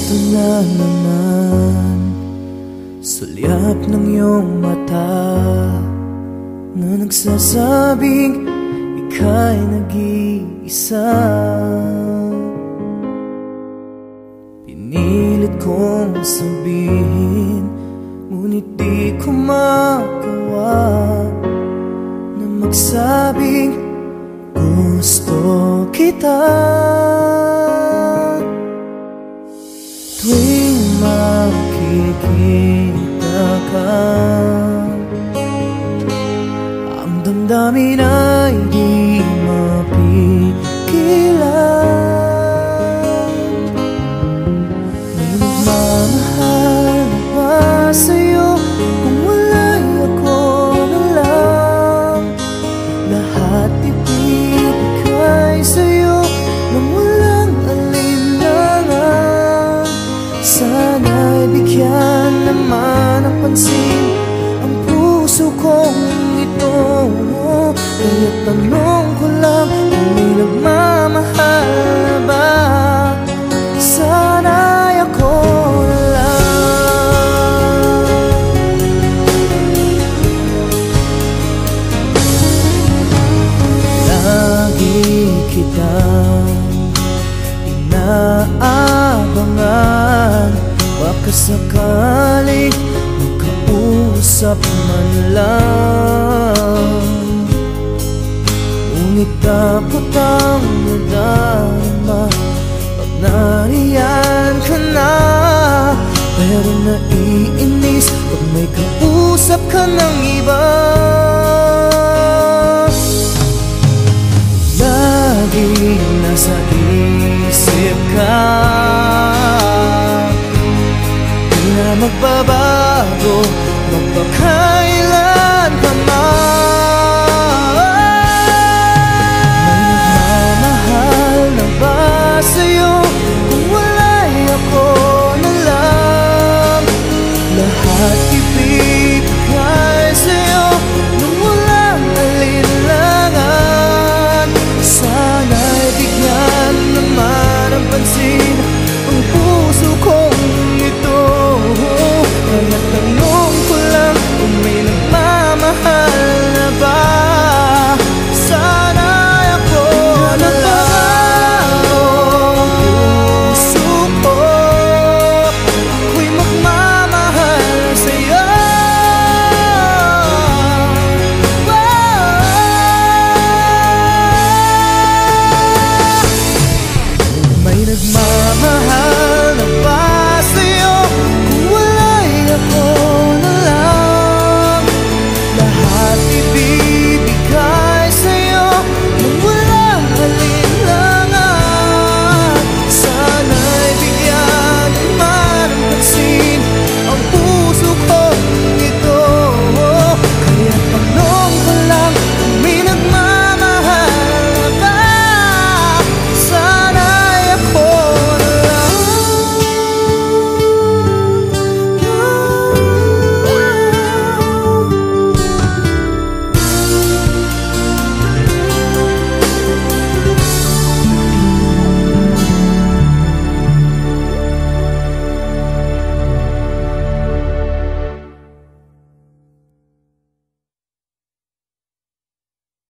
Ito na naman, sulyap ng iyong mata na nagsasabing ika'y nag-iisa. Pinilit kong sabihin, ngunit di ko magawa na magsabing gusto kita. Tuwing makikita ka, ang damdamin ay di mapigilan. May nagmamahal na ba sa'yo kung wala'y ako na lang? Lahat ibibigay sa'yo nang walang alinlangan. Sana'y bigyan naman ng pansin ang puso kong ito. Kaya tanong ko lang kung may nagmamahal na ba? Sana'y ako na lang. Lagi kitang inaabangan, baka sakaling makausap man lang. Ngunit takot ang nadama pag nariyan ka na. Pero naiinis pag may kausap ka ng iba. Lagi nasa isip ka, di na magbabago magpakailan pa man. May nagmamahal na ba sa'yo kung wala'y ako na lang? Lahat ibibigay sa'yo nung walang alinlangan. Sana'y bigyan naman ng pansin ang puso kong ito. Kaya tanong ko lang kung may nagmamahal na ba? Sana'y ako na lang. Puso ko, ako'y magmamahal sa'yo. May nagmamahal